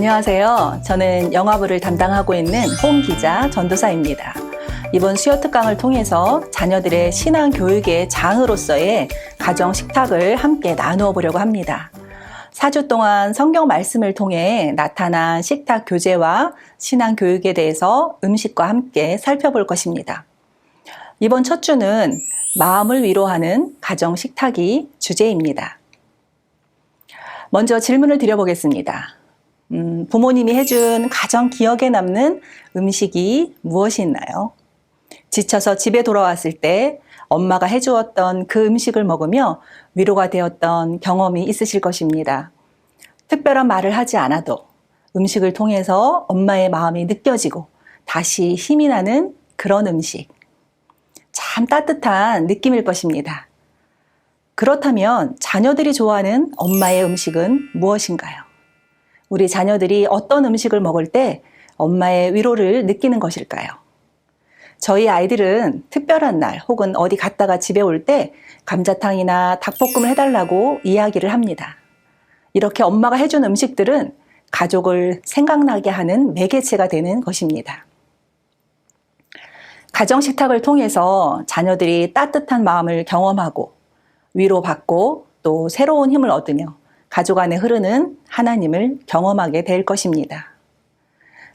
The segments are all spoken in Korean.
안녕하세요. 저는 영화부를 담당하고 있는 홍기자 전도사입니다. 이번 수요 특강을 통해서 자녀들의 신앙 교육의 장으로서의 가정 식탁을 함께 나누어 보려고 합니다. 4주 동안 성경 말씀을 통해 나타난 식탁 교제와 신앙 교육에 대해서 음식과 함께 살펴볼 것입니다. 이번 첫 주는 마음을 위로하는 가정 식탁이 주제입니다. 먼저 질문을 드려보겠습니다. 부모님이 해준 가장 기억에 남는 음식이 무엇이 있나요? 지쳐서 집에 돌아왔을 때 엄마가 해주었던 그 음식을 먹으며 위로가 되었던 경험이 있으실 것입니다. 특별한 말을 하지 않아도 음식을 통해서 엄마의 마음이 느껴지고 다시 힘이 나는 그런 음식. 참 따뜻한 느낌일 것입니다. 그렇다면 자녀들이 좋아하는 엄마의 음식은 무엇인가요? 우리 자녀들이 어떤 음식을 먹을 때 엄마의 위로를 느끼는 것일까요? 저희 아이들은 특별한 날 혹은 어디 갔다가 집에 올 때 감자탕이나 닭볶음을 해달라고 이야기를 합니다. 이렇게 엄마가 해준 음식들은 가족을 생각나게 하는 매개체가 되는 것입니다. 가정 식탁을 통해서 자녀들이 따뜻한 마음을 경험하고 위로받고 또 새로운 힘을 얻으며 가족 안에 흐르는 하나님을 경험하게 될 것입니다.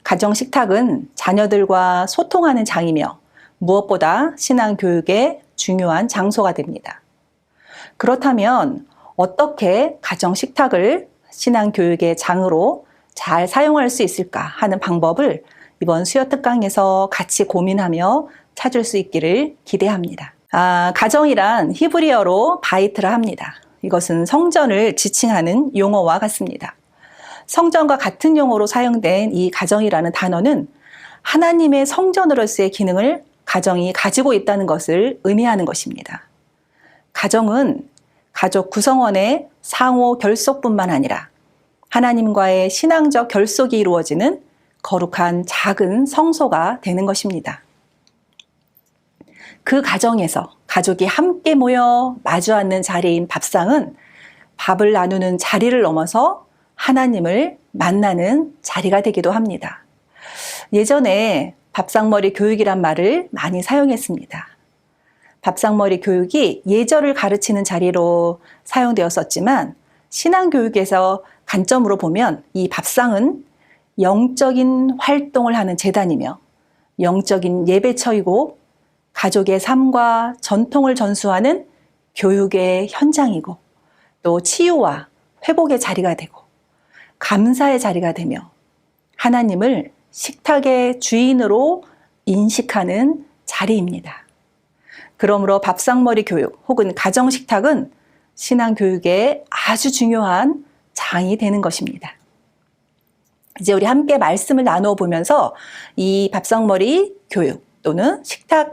가정 식탁은 자녀들과 소통하는 장이며 무엇보다 신앙 교육의 중요한 장소가 됩니다. 그렇다면 어떻게 가정 식탁을 신앙 교육의 장으로 잘 사용할 수 있을까 하는 방법을 이번 수요 특강에서 같이 고민하며 찾을 수 있기를 기대합니다. 가정이란 히브리어로 바이트라 합니다. 이것은 성전을 지칭하는 용어와 같습니다. 성전과 같은 용어로 사용된 이 가정이라는 단어는 하나님의 성전으로서의 기능을 가정이 가지고 있다는 것을 의미하는 것입니다. 가정은 가족 구성원의 상호 결속뿐만 아니라 하나님과의 신앙적 결속이 이루어지는 거룩한 작은 성소가 되는 것입니다. 그 가정에서 가족이 함께 모여 마주 앉는 자리인 밥상은 밥을 나누는 자리를 넘어서 하나님을 만나는 자리가 되기도 합니다. 예전에 밥상머리 교육이란 말을 많이 사용했습니다. 밥상머리 교육이 예절을 가르치는 자리로 사용되었었지만 신앙교육에서 관점으로 보면 이 밥상은 영적인 활동을 하는 제단이며 영적인 예배처이고 가족의 삶과 전통을 전수하는 교육의 현장이고 또 치유와 회복의 자리가 되고 감사의 자리가 되며 하나님을 식탁의 주인으로 인식하는 자리입니다. 그러므로 밥상머리 교육 혹은 가정식탁은 신앙교육의 아주 중요한 장이 되는 것입니다. 이제 우리 함께 말씀을 나누어 보면서 이 밥상머리 교육 또는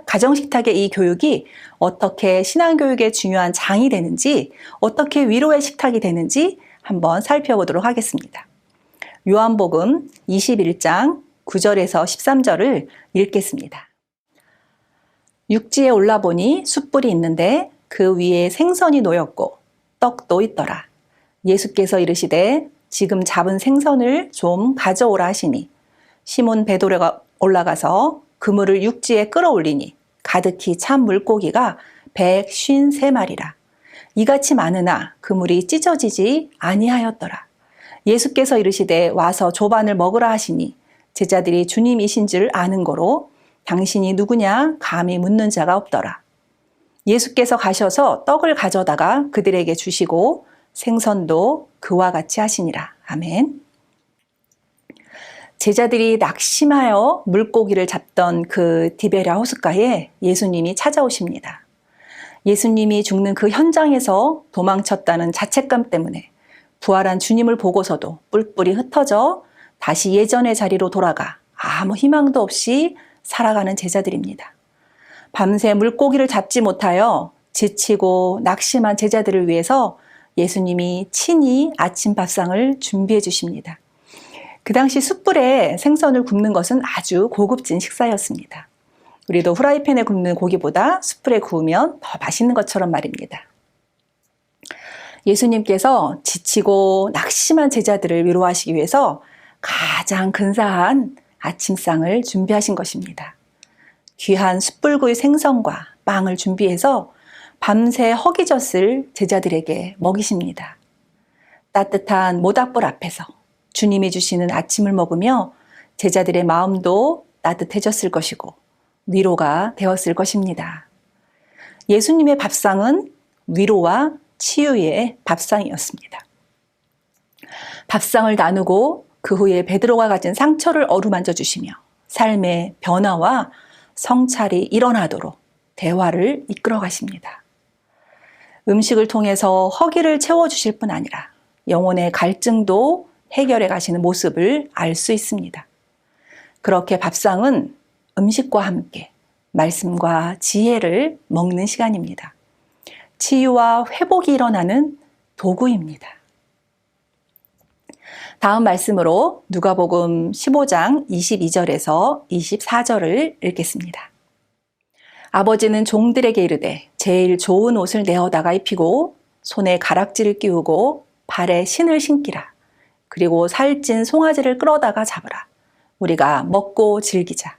가정식탁의 이 교육이 어떻게 신앙교육의 중요한 장이 되는지, 어떻게 위로의 식탁이 되는지 한번 살펴보도록 하겠습니다. 요한복음 21장 9절에서 13절을 읽겠습니다. 육지에 올라보니 숯불이 있는데 그 위에 생선이 놓였고 떡도 있더라. 예수께서 이르시되 지금 잡은 생선을 좀 가져오라 하시니 시몬 베드로가 올라가서 그물을 육지에 끌어올리니 가득히 찬 물고기가 153마리라. 이같이 많으나 그물이 찢어지지 아니하였더라. 예수께서 이르시되 와서 조반을 먹으라 하시니 제자들이 주님이신 줄 아는 거로 당신이 누구냐 감히 묻는 자가 없더라. 예수께서 가셔서 떡을 가져다가 그들에게 주시고 생선도 그와 같이 하시니라. 아멘. 제자들이 낙심하여 물고기를 잡던 그 디베랴 호숫가에 예수님이 찾아오십니다. 예수님이 죽는 그 현장에서 도망쳤다는 자책감 때문에 부활한 주님을 보고서도 뿔뿔이 흩어져 다시 예전의 자리로 돌아가 아무 희망도 없이 살아가는 제자들입니다. 밤새 물고기를 잡지 못하여 지치고 낙심한 제자들을 위해서 예수님이 친히 아침 밥상을 준비해 주십니다. 그 당시 숯불에 생선을 굽는 것은 아주 고급진 식사였습니다. 우리도 후라이팬에 굽는 고기보다 숯불에 구우면 더 맛있는 것처럼 말입니다. 예수님께서 지치고 낙심한 제자들을 위로하시기 위해서 가장 근사한 아침상을 준비하신 것입니다. 귀한 숯불구이 생선과 빵을 준비해서 밤새 허기졌을 제자들에게 먹이십니다. 따뜻한 모닥불 앞에서 주님이 주시는 아침을 먹으며 제자들의 마음도 따뜻해졌을 것이고 위로가 되었을 것입니다. 예수님의 밥상은 위로와 치유의 밥상이었습니다. 밥상을 나누고 그 후에 베드로가 가진 상처를 어루만져 주시며 삶의 변화와 성찰이 일어나도록 대화를 이끌어 가십니다. 음식을 통해서 허기를 채워주실 뿐 아니라 영혼의 갈증도 해결해 가시는 모습을 알 수 있습니다. 그렇게 밥상은 음식과 함께 말씀과 지혜를 먹는 시간입니다. 치유와 회복이 일어나는 도구입니다. 다음 말씀으로 누가복음 15장 22절에서 24절을 읽겠습니다. 아버지는 종들에게 이르되 제일 좋은 옷을 내어다가 입히고 손에 가락지를 끼우고 발에 신을 신기라. 그리고 살찐 송아지를 끌어다가 잡으라. 우리가 먹고 즐기자.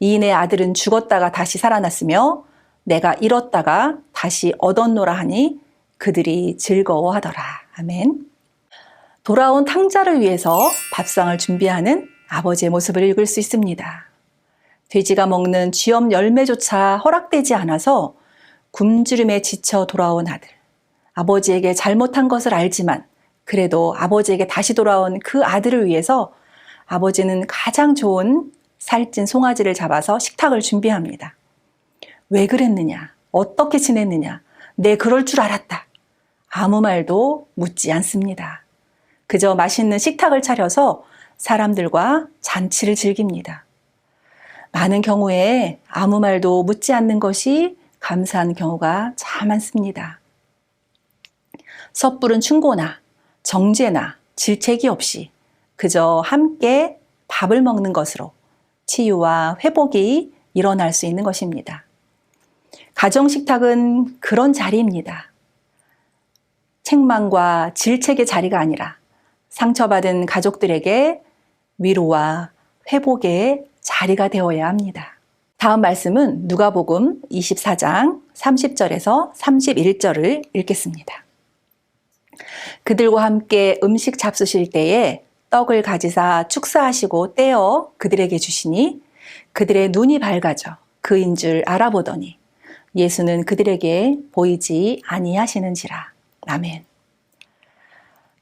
이인의 아들은 죽었다가 다시 살아났으며 내가 잃었다가 다시 얻었노라 하니 그들이 즐거워하더라. 아멘. 돌아온 탕자를 위해서 밥상을 준비하는 아버지의 모습을 읽을 수 있습니다. 돼지가 먹는 쥐엄 열매조차 허락되지 않아서 굶주림에 지쳐 돌아온 아들. 아버지에게 잘못한 것을 알지만 그래도 아버지에게 다시 돌아온 그 아들을 위해서 아버지는 가장 좋은 살찐 송아지를 잡아서 식탁을 준비합니다. 왜 그랬느냐? 어떻게 지냈느냐? 내 그럴 줄 알았다. 아무 말도 묻지 않습니다. 그저 맛있는 식탁을 차려서 사람들과 잔치를 즐깁니다. 많은 경우에 아무 말도 묻지 않는 것이 감사한 경우가 참 많습니다. 섣부른 충고나 정죄나 질책이 없이 그저 함께 밥을 먹는 것으로 치유와 회복이 일어날 수 있는 것입니다. 가정식탁은 그런 자리입니다. 책망과 질책의 자리가 아니라 상처받은 가족들에게 위로와 회복의 자리가 되어야 합니다. 다음 말씀은 누가복음 24장 30절에서 31절을 읽겠습니다. 그들과 함께 음식 잡수실 때에 떡을 가지사 축사하시고 떼어 그들에게 주시니 그들의 눈이 밝아져 그인 줄 알아보더니 예수는 그들에게 보이지 아니하시는지라. 아멘.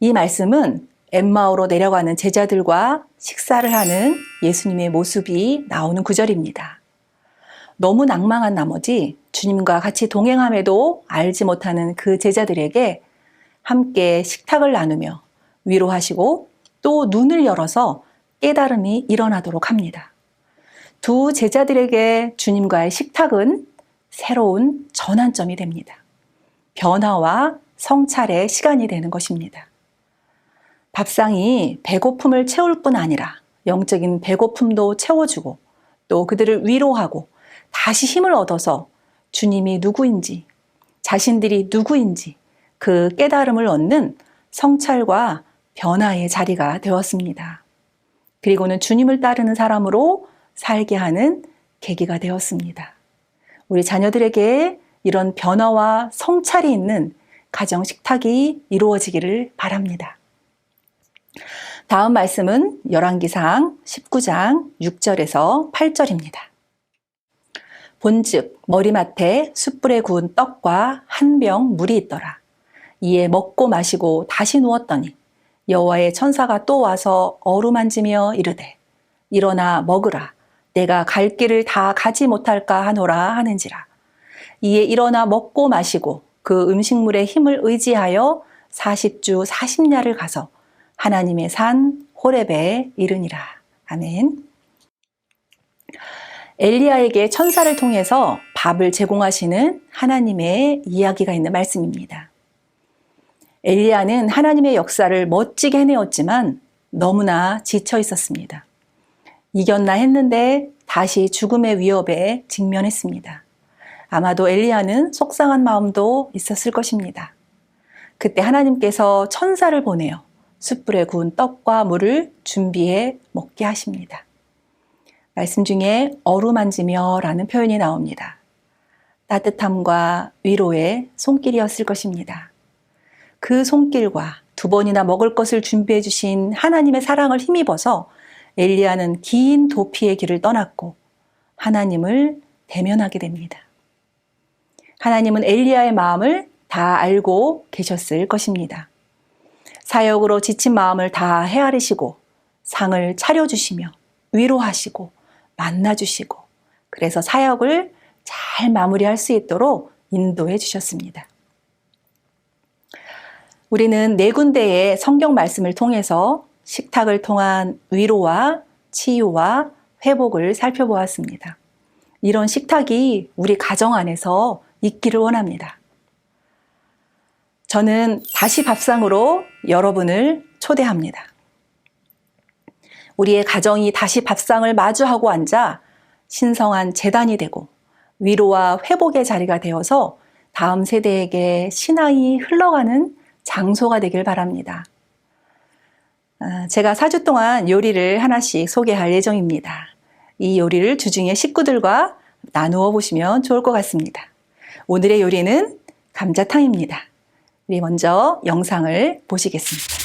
이 말씀은 엠마오로 내려가는 제자들과 식사를 하는 예수님의 모습이 나오는 구절입니다. 너무 낭망한 나머지 주님과 같이 동행함에도 알지 못하는 그 제자들에게 함께 식탁을 나누며 위로하시고 또 눈을 열어서 깨달음이 일어나도록 합니다. 두 제자들에게 주님과의 식탁은 새로운 전환점이 됩니다. 변화와 성찰의 시간이 되는 것입니다. 밥상이 배고픔을 채울 뿐 아니라 영적인 배고픔도 채워주고 또 그들을 위로하고 다시 힘을 얻어서 주님이 누구인지, 자신들이 누구인지 그 깨달음을 얻는 성찰과 변화의 자리가 되었습니다. 그리고는 주님을 따르는 사람으로 살게 하는 계기가 되었습니다. 우리 자녀들에게 이런 변화와 성찰이 있는 가정 식탁이 이루어지기를 바랍니다. 다음 말씀은 열왕기상 19장 6절에서 8절입니다. 본즉 머리맡에 숯불에 구운 떡과 한 병 물이 있더라. 이에 먹고 마시고 다시 누웠더니 여호와의 천사가 또 와서 어루만지며 이르되 일어나 먹으라. 내가 갈 길을 다 가지 못할까 하노라 하는지라. 이에 일어나 먹고 마시고 그 음식물의 힘을 의지하여 40주 40야를 가서 하나님의 산 호렙에 이르니라. 아멘. 엘리야에게 천사를 통해서 밥을 제공하시는 하나님의 이야기가 있는 말씀입니다. 엘리야는 하나님의 역사를 멋지게 해내었지만 너무나 지쳐 있었습니다. 이겼나 했는데 다시 죽음의 위협에 직면했습니다. 아마도 엘리야는 속상한 마음도 있었을 것입니다. 그때 하나님께서 천사를 보내어 숯불에 구운 떡과 물을 준비해 먹게 하십니다. 말씀 중에 어루만지며 라는 표현이 나옵니다. 따뜻함과 위로의 손길이었을 것입니다. 그 손길과 2번이나 먹을 것을 준비해 주신 하나님의 사랑을 힘입어서 엘리야는 긴 도피의 길을 떠났고 하나님을 대면하게 됩니다. 하나님은 엘리야의 마음을 다 알고 계셨을 것입니다. 사역으로 지친 마음을 다 헤아리시고 상을 차려주시며 위로하시고 만나주시고 그래서 사역을 잘 마무리할 수 있도록 인도해 주셨습니다. 우리는 4군데의 성경 말씀을 통해서 식탁을 통한 위로와 치유와 회복을 살펴보았습니다. 이런 식탁이 우리 가정 안에서 있기를 원합니다. 저는 다시 밥상으로 여러분을 초대합니다. 우리의 가정이 다시 밥상을 마주하고 앉아 신성한 제단이 되고 위로와 회복의 자리가 되어서 다음 세대에게 신앙이 흘러가는 장소가 되길 바랍니다. 제가 4주 동안 요리를 하나씩 소개할 예정입니다. 이 요리를 주중에 식구들과 나누어 보시면 좋을 것 같습니다. 오늘의 요리는 감자탕입니다. 우리 먼저 영상을 보시겠습니다.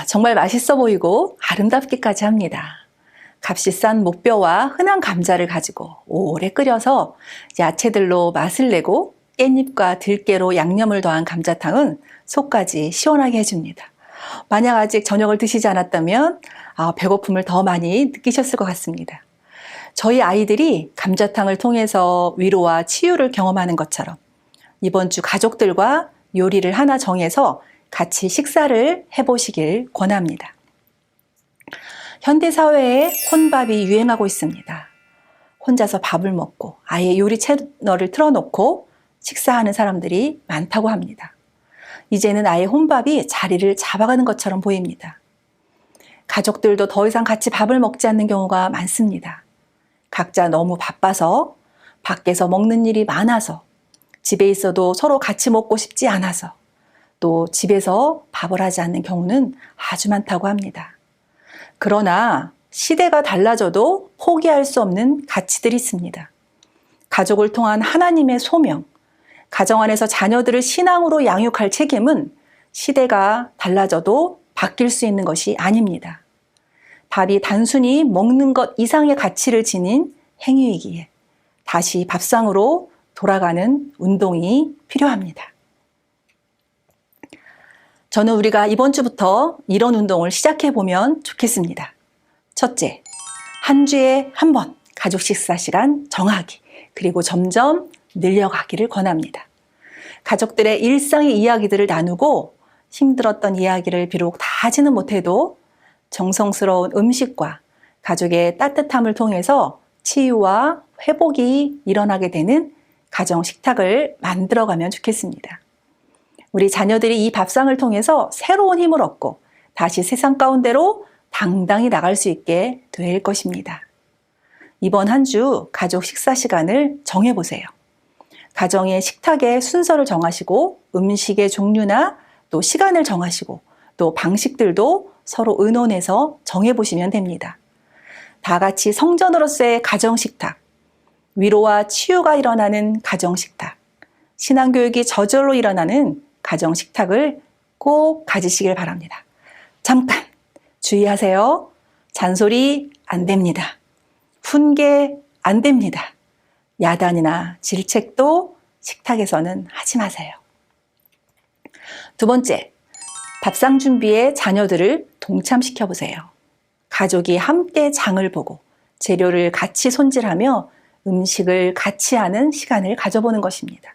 정말 맛있어 보이고 아름답기까지 합니다. 값이 싼 목뼈와 흔한 감자를 가지고 오래 끓여서 야채들로 맛을 내고 깻잎과 들깨로 양념을 더한 감자탕은 속까지 시원하게 해줍니다. 만약 아직 저녁을 드시지 않았다면 배고픔을 더 많이 느끼셨을 것 같습니다. 저희 아이들이 감자탕을 통해서 위로와 치유를 경험하는 것처럼 이번 주 가족들과 요리를 하나 정해서 같이 식사를 해보시길 권합니다. 현대사회에 혼밥이 유행하고 있습니다. 혼자서 밥을 먹고 아예 요리 채널을 틀어놓고 식사하는 사람들이 많다고 합니다. 이제는 아예 혼밥이 자리를 잡아가는 것처럼 보입니다. 가족들도 더 이상 같이 밥을 먹지 않는 경우가 많습니다. 각자 너무 바빠서, 밖에서 먹는 일이 많아서, 집에 있어도 서로 같이 먹고 싶지 않아서, 또 집에서 밥을 하지 않는 경우는 아주 많다고 합니다. 그러나 시대가 달라져도 포기할 수 없는 가치들이 있습니다. 가족을 통한 하나님의 소명, 가정 안에서 자녀들을 신앙으로 양육할 책임은 시대가 달라져도 바뀔 수 있는 것이 아닙니다. 밥이 단순히 먹는 것 이상의 가치를 지닌 행위이기에 다시 밥상으로 돌아가는 운동이 필요합니다. 저는 우리가 이번 주부터 이런 운동을 시작해 보면 좋겠습니다. 첫째, 한 주에 한 번 가족 식사 시간 정하기, 그리고 점점 늘려가기를 권합니다. 가족들의 일상의 이야기들을 나누고 힘들었던 이야기를 비록 다 하지는 못해도 정성스러운 음식과 가족의 따뜻함을 통해서 치유와 회복이 일어나게 되는 가정 식탁을 만들어가면 좋겠습니다. 우리 자녀들이 이 밥상을 통해서 새로운 힘을 얻고 다시 세상 가운데로 당당히 나갈 수 있게 될 것입니다. 이번 한 주 가족 식사 시간을 정해보세요. 가정의 식탁의 순서를 정하시고 음식의 종류나 또 시간을 정하시고 또 방식들도 서로 의논해서 정해보시면 됩니다. 다 같이 성전으로서의 가정 식탁, 위로와 치유가 일어나는 가정식탁, 신앙교육이 저절로 일어나는 가정식탁을 꼭 가지시길 바랍니다. 잠깐 주의하세요. 잔소리 안 됩니다. 훈계 안 됩니다. 야단이나 질책도 식탁에서는 하지 마세요. 두 번째, 밥상 준비에 자녀들을 동참시켜 보세요. 가족이 함께 장을 보고 재료를 같이 손질하며 음식을 같이 하는 시간을 가져보는 것입니다.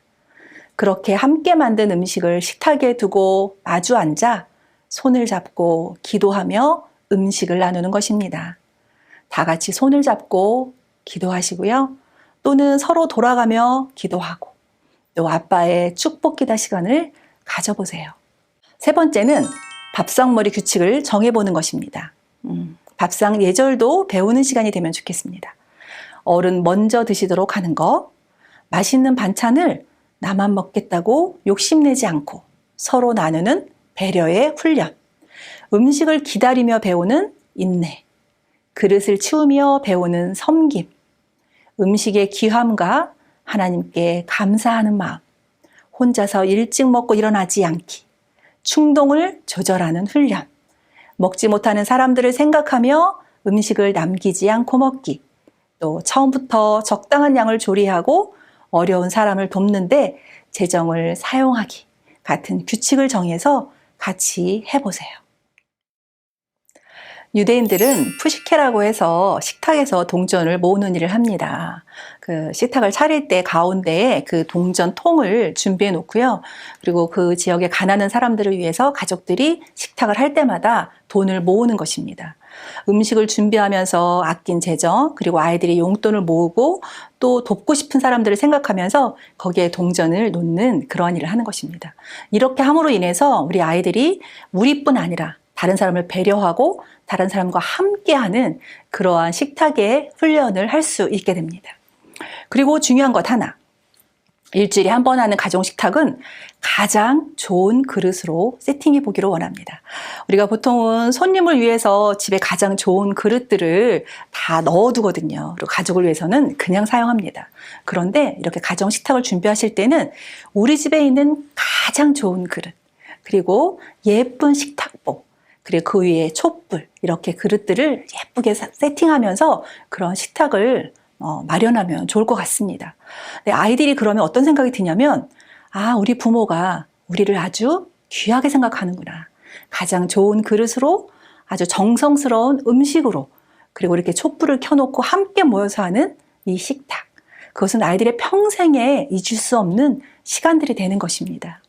그렇게 함께 만든 음식을 식탁에 두고 마주 앉아 손을 잡고 기도하며 음식을 나누는 것입니다. 다 같이 손을 잡고 기도하시고요. 또는 서로 돌아가며 기도하고 또 아빠의 축복 기도 시간을 가져보세요. 세 번째는 밥상머리 규칙을 정해보는 것입니다. 밥상 예절도 배우는 시간이 되면 좋겠습니다. 어른 먼저 드시도록 하는 것, 맛있는 반찬을 나만 먹겠다고 욕심내지 않고 서로 나누는 배려의 훈련, 음식을 기다리며 배우는 인내, 그릇을 치우며 배우는 섬김, 음식의 귀함과 하나님께 감사하는 마음, 혼자서 일찍 먹고 일어나지 않기, 충동을 조절하는 훈련, 먹지 못하는 사람들을 생각하며 음식을 남기지 않고 먹기, 또 처음부터 적당한 양을 조리하고 어려운 사람을 돕는데 재정을 사용하기 같은 규칙을 정해서 같이 해보세요. 유대인들은 푸시케라고 해서 식탁에서 동전을 모으는 일을 합니다. 그 식탁을 차릴 때 가운데에 그 동전 통을 준비해 놓고요. 그리고 그 지역의 가난한 사람들을 위해서 가족들이 식탁을 할 때마다 돈을 모으는 것입니다. 음식을 준비하면서 아낀 재정, 그리고 아이들이 용돈을 모으고 또 돕고 싶은 사람들을 생각하면서 거기에 동전을 놓는 그런 일을 하는 것입니다. 이렇게 함으로 인해서 우리 아이들이 우리뿐 아니라 다른 사람을 배려하고 다른 사람과 함께하는 그러한 식탁의 훈련을 할 수 있게 됩니다. 그리고 중요한 것 하나, 일주일에 한 번 하는 가정식탁은 가장 좋은 그릇으로 세팅해 보기를 원합니다. 우리가 보통은 손님을 위해서 집에 가장 좋은 그릇들을 다 넣어두거든요. 그리고 가족을 위해서는 그냥 사용합니다. 그런데 이렇게 가정식탁을 준비하실 때는 우리 집에 있는 가장 좋은 그릇, 그리고 예쁜 식탁보, 그리고 그 위에 촛불, 이렇게 그릇들을 예쁘게 세팅하면서 그런 식탁을 마련하면 좋을 것 같습니다. 아이들이 그러면 어떤 생각이 드냐면, 아, 우리 부모가 우리를 아주 귀하게 생각하는구나. 가장 좋은 그릇으로 아주 정성스러운 음식으로, 그리고 이렇게 촛불을 켜놓고 함께 모여서 하는 이 식탁. 그것은 아이들의 평생에 잊을 수 없는 시간들이 되는 것입니다.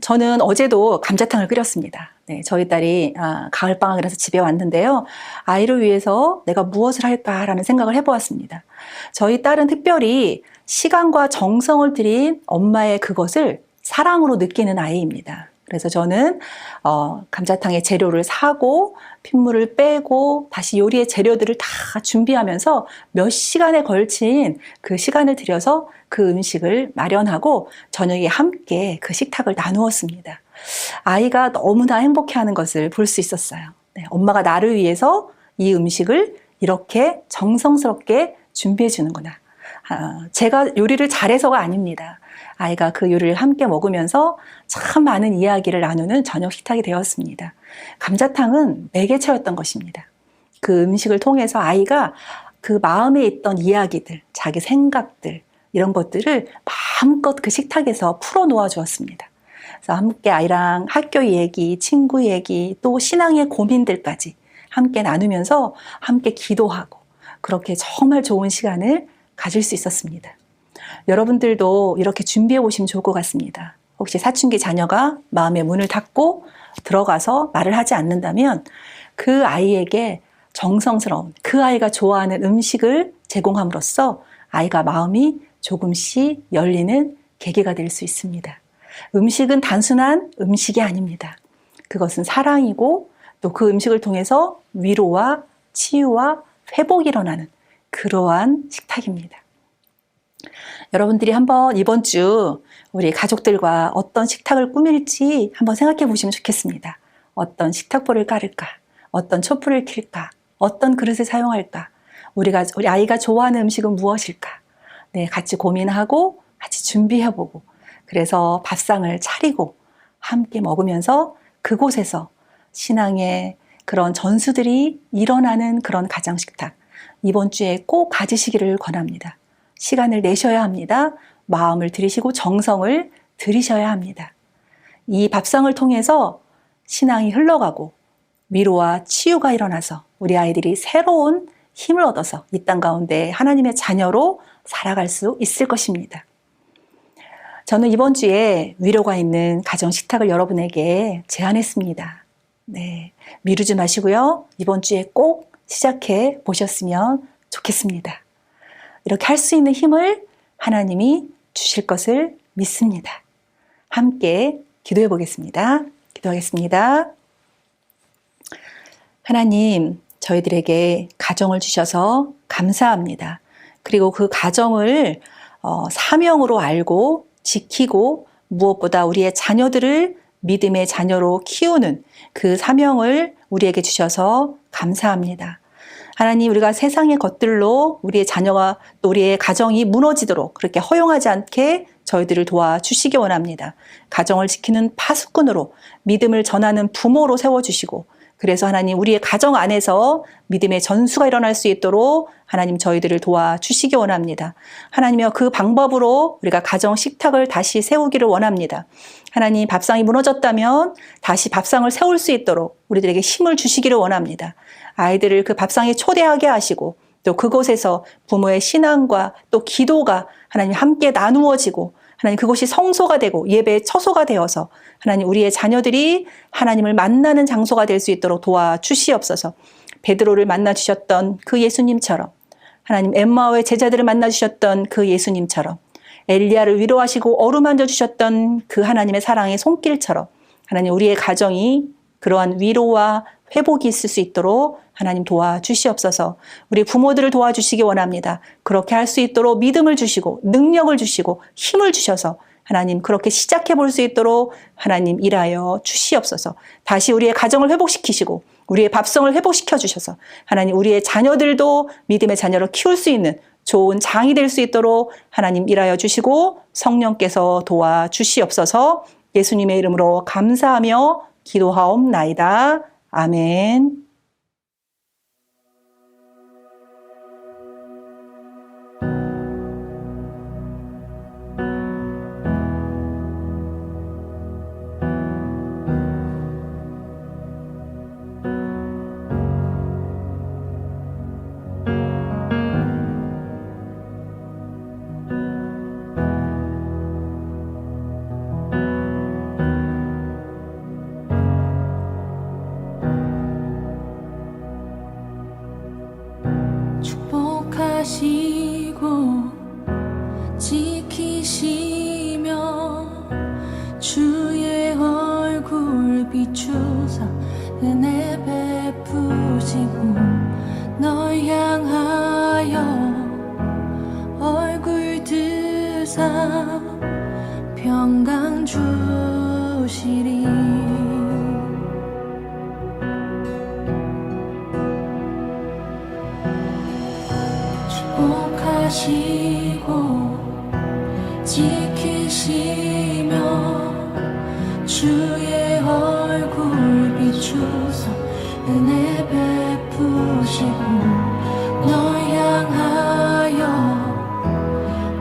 저는 어제도 감자탕을 끓였습니다. 네, 저희 딸이 가을방학이라서 집에 왔는데요. 아이를 위해서 내가 무엇을 할까라는 생각을 해보았습니다. 저희 딸은 특별히 시간과 정성을 들인 엄마의 그것을 사랑으로 느끼는 아이입니다. 그래서 저는 감자탕의 재료를 사고 핏물을 빼고 다시 요리의 재료들을 다 준비하면서 몇 시간에 걸친 그 시간을 들여서 그 음식을 마련하고 저녁에 함께 그 식탁을 나누었습니다. 아이가 너무나 행복해하는 것을 볼 수 있었어요. 네, 엄마가 나를 위해서 이 음식을 이렇게 정성스럽게 준비해 주는구나. 제가 요리를 잘해서가 아닙니다. 아이가 그 요리를 함께 먹으면서 참 많은 이야기를 나누는 저녁 식탁이 되었습니다. 감자탕은 매개체였던 것입니다. 그 음식을 통해서 아이가 그 마음에 있던 이야기들, 자기 생각들, 이런 것들을 마음껏 그 식탁에서 풀어놓아 주었습니다. 그래서 함께 아이랑 학교 얘기, 친구 얘기, 또 신앙의 고민들까지 함께 나누면서 함께 기도하고 그렇게 정말 좋은 시간을 가질 수 있었습니다. 여러분들도 이렇게 준비해 보시면 좋을 것 같습니다. 혹시 사춘기 자녀가 마음의 문을 닫고 들어가서 말을 하지 않는다면 그 아이에게 정성스러운 그 아이가 좋아하는 음식을 제공함으로써 아이가 마음이 조금씩 열리는 계기가 될 수 있습니다. 음식은 단순한 음식이 아닙니다. 그것은 사랑이고 또 그 음식을 통해서 위로와 치유와 회복이 일어나는 그러한 식탁입니다. 여러분들이 한번 이번 주 우리 가족들과 어떤 식탁을 꾸밀지 한번 생각해 보시면 좋겠습니다. 어떤 식탁보를 깔을까? 어떤 촛불을 켤까? 어떤 그릇을 사용할까? 우리 아이가 좋아하는 음식은 무엇일까? 네, 같이 고민하고 같이 준비해보고 그래서 밥상을 차리고 함께 먹으면서 그곳에서 신앙의 그런 전수들이 일어나는 그런 가정식탁 이번 주에 꼭 가지시기를 권합니다. 시간을 내셔야 합니다. 마음을 들이시고 정성을 들이셔야 합니다. 이 밥상을 통해서 신앙이 흘러가고 위로와 치유가 일어나서 우리 아이들이 새로운 힘을 얻어서 이 땅 가운데 하나님의 자녀로 살아갈 수 있을 것입니다. 저는 이번 주에 위로가 있는 가정 식탁을 여러분에게 제안했습니다. 네, 미루지 마시고요. 이번 주에 꼭 시작해 보셨으면 좋겠습니다. 이렇게 할 수 있는 힘을 하나님이 주실 것을 믿습니다. 함께 기도해 보겠습니다. 기도하겠습니다. 하나님, 저희들에게 가정을 주셔서 감사합니다. 그리고 그 가정을 사명으로 알고 지키고 무엇보다 우리의 자녀들을 믿음의 자녀로 키우는 그 사명을 우리에게 주셔서 감사합니다. 하나님, 우리가 세상의 것들로 우리의 자녀와 또 우리의 가정이 무너지도록 그렇게 허용하지 않게 저희들을 도와주시기 원합니다. 가정을 지키는 파수꾼으로 믿음을 전하는 부모로 세워주시고 그래서 하나님 우리의 가정 안에서 믿음의 전수가 일어날 수 있도록 하나님 저희들을 도와주시기 원합니다. 하나님이여 그 방법으로 우리가 가정 식탁을 다시 세우기를 원합니다. 하나님 밥상이 무너졌다면 다시 밥상을 세울 수 있도록 우리들에게 힘을 주시기를 원합니다. 아이들을 그 밥상에 초대하게 하시고 또 그곳에서 부모의 신앙과 또 기도가 하나님 함께 나누어지고 하나님 그곳이 성소가 되고 예배의 처소가 되어서 하나님 우리의 자녀들이 하나님을 만나는 장소가 될 수 있도록 도와주시옵소서. 베드로를 만나주셨던 그 예수님처럼 하나님 엠마오의 제자들을 만나주셨던 그 예수님처럼 엘리야를 위로하시고 어루만져 주셨던 그 하나님의 사랑의 손길처럼 하나님 우리의 가정이 그러한 위로와 회복이 있을 수 있도록 하나님 도와주시옵소서. 우리 부모들을 도와주시기 원합니다. 그렇게 할 수 있도록 믿음을 주시고 능력을 주시고 힘을 주셔서 하나님 그렇게 시작해 볼 수 있도록 하나님 일하여 주시옵소서. 다시 우리의 가정을 회복시키시고 우리의 밥성을 회복시켜 주셔서 하나님 우리의 자녀들도 믿음의 자녀로 키울 수 있는 좋은 장이 될 수 있도록 하나님 일하여 주시고 성령께서 도와주시옵소서. 예수님의 이름으로 감사하며 기도하옵나이다. 아멘. 축복하시고 지키시며 주의 얼굴 비추사 은혜 베푸시고 널 향하여 얼굴 드사 평강 주시리. 축복하시고 지키시며 주의 얼굴 비추사 은혜 베푸시고 널 향하여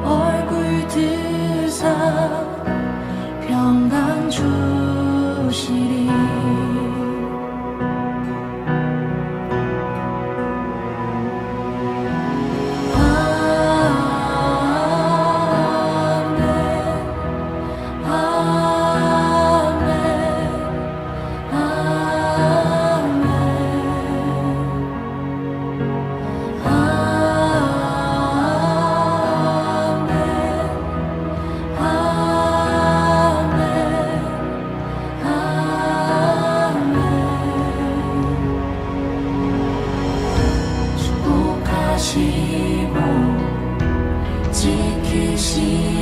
얼굴 드사 평강 주시리. 축복하시고 지키시고